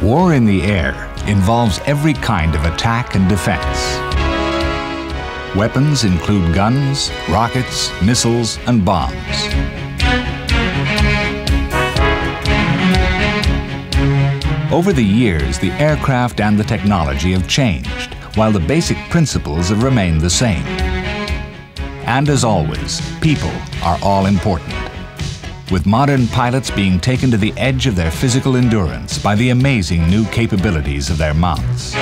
War in the air involves every kind of attack and defense. Weapons include guns, rockets, missiles, and bombs. Over the years, the aircraft and the technology have changed, while the basic principles have remained the same. And as always, people are all important, with modern pilots being taken to the edge of their physical endurance by the amazing new capabilities of their mounts.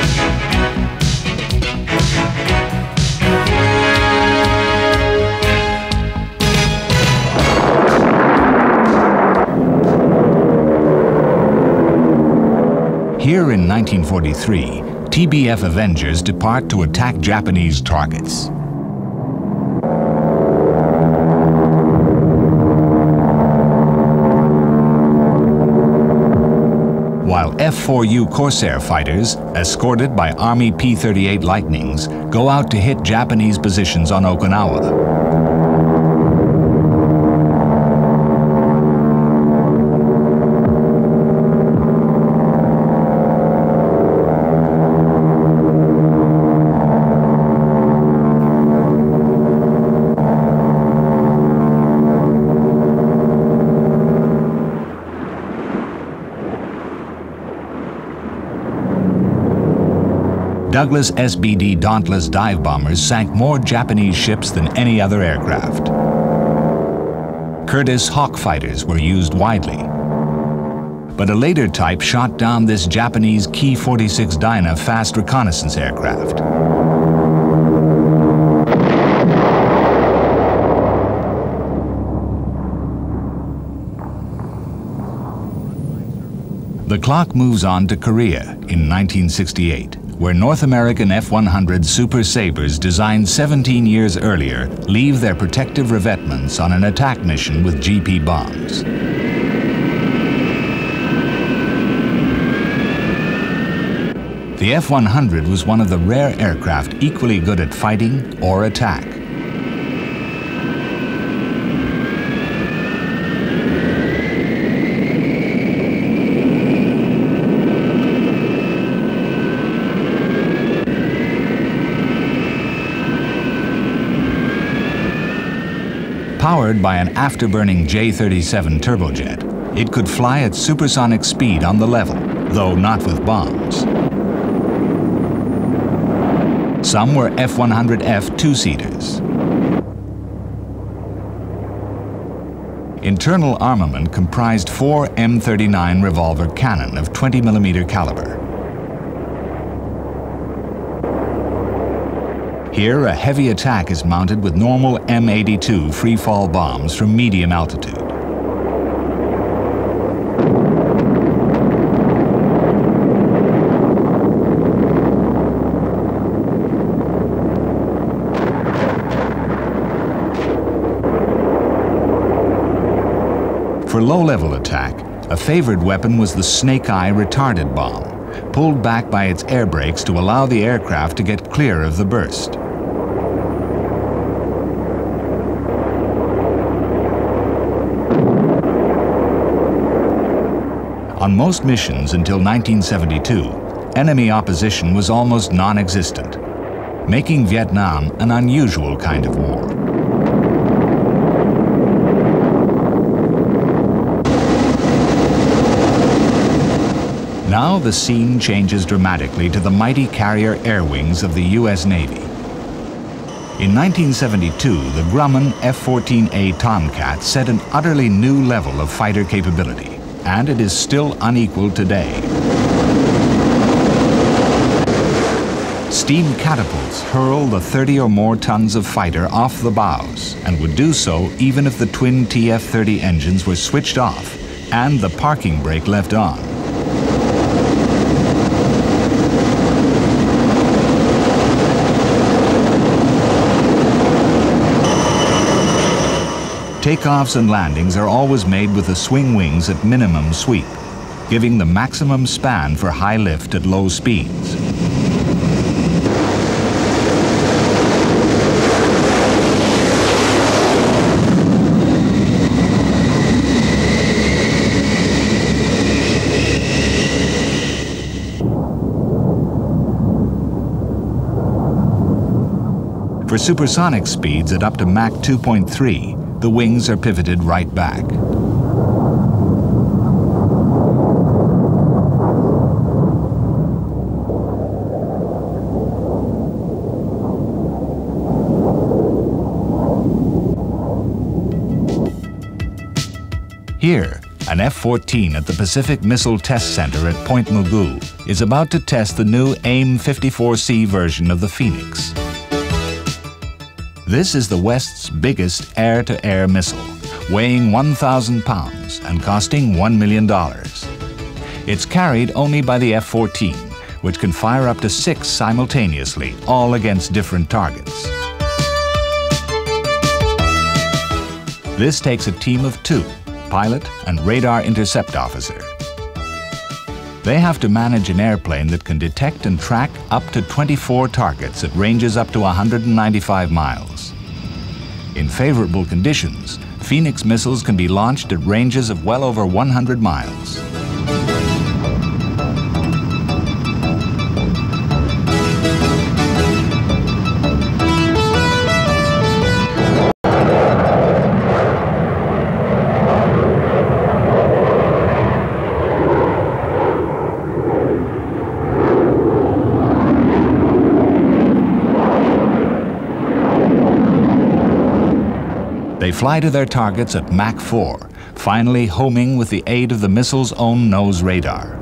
Here in 1943, TBF Avengers depart to attack Japanese targets. While F-4U Corsair fighters, escorted by Army P-38 Lightnings, go out to hit Japanese positions on Okinawa. Douglas SBD Dauntless dive bombers sank more Japanese ships than any other aircraft. Curtiss Hawk fighters were used widely. But a later type shot down this Japanese Ki-46 Dyna fast reconnaissance aircraft. The clock moves on to Korea in 1968. Where North American F-100 Super Sabres, designed 17 years earlier, leave their protective revetments on an attack mission with GP bombs. The F-100 was one of the rare aircraft equally good at fighting or attack. Powered by an afterburning J-37 turbojet, it could fly at supersonic speed on the level, though not with bombs. Some were F-100F two-seaters. Internal armament comprised 4 M39 revolver cannon of 20mm caliber. Here, a heavy attack is mounted with normal M82 freefall bombs from medium altitude. For low-level attack, a favored weapon was the Snake-Eye retarded bomb, pulled back by its air brakes to allow the aircraft to get clear of the burst. On most missions until 1972, enemy opposition was almost non-existent, making Vietnam an unusual kind of war. Now the scene changes dramatically to the mighty carrier air wings of the U.S. Navy. In 1972, the Grumman F-14A Tomcat set an utterly new level of fighter capability, and it is still unequaled today. Steam catapults hurl the 30 or more tons of fighter off the bows, and would do so even if the twin TF-30 engines were switched off and the parking brake left on. Takeoffs and landings are always made with the swing wings at minimum sweep, giving the maximum span for high lift at low speeds. For supersonic speeds at up to Mach 2.3, the wings are pivoted right back. Here, an F-14 at the Pacific Missile Test Center at Point Mugu is about to test the new AIM-54C version of the Phoenix. This is the West's biggest air-to-air missile, weighing 1,000 pounds and costing $1 million. It's carried only by the F-14, which can fire up to 6 simultaneously, all against different targets. This takes a team of 2. Pilot and radar intercept officer. They have to manage an airplane that can detect and track up to 24 targets at ranges up to 195 miles. In favorable conditions, Phoenix missiles can be launched at ranges of well over 100 miles. They fly to their targets at Mach 4, finally homing with the aid of the missile's own nose radar.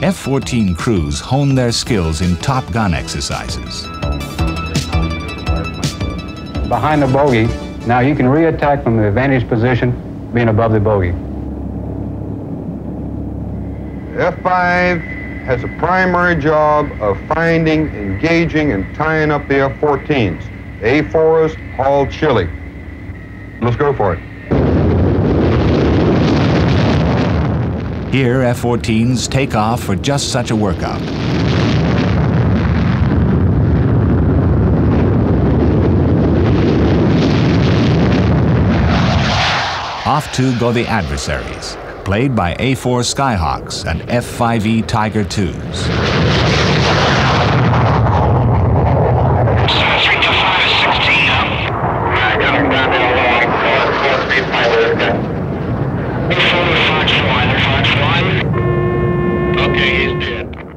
F-14 crews hone their skills in Top Gun exercises. Behind the bogey, now you can re-attack from the advantage position, being above the bogey. F-5 has a primary job of finding, engaging, and tying up the F-14s. The A-4s haul Chile. Let's go for it. Here, F-14s take off for just such a workout. Off too go the adversaries, played by A-4 Skyhawks and F-5E Tiger IIs.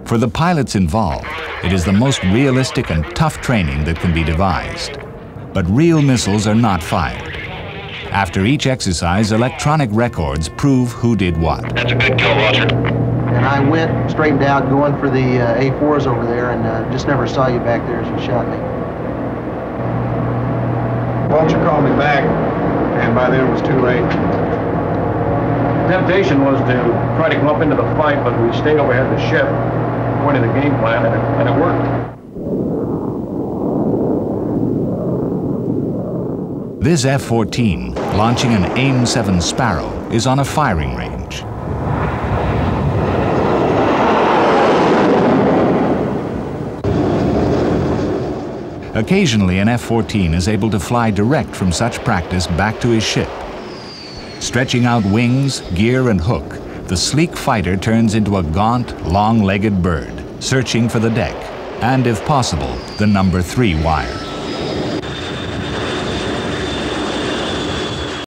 For the pilots involved, it is the most realistic and tough training that can be devised. But real missiles are not fired. After each exercise, electronic records prove who did what. That's a good kill, Roger. And I went, straightened out, going for the A4s over there, and just never saw you back there as you shot me. Vulture called me back, and by then it was too late. Temptation was to try to come up into the fight, but we stayed overhead the ship, according to the game plan, and it worked. This F-14, launching an AIM-7 Sparrow, is on a firing range. Occasionally, an F-14 is able to fly direct from such practice back to his ship. Stretching out wings, gear, and hook, the sleek fighter turns into a gaunt, long-legged bird, searching for the deck, and if possible, the number 3 wire.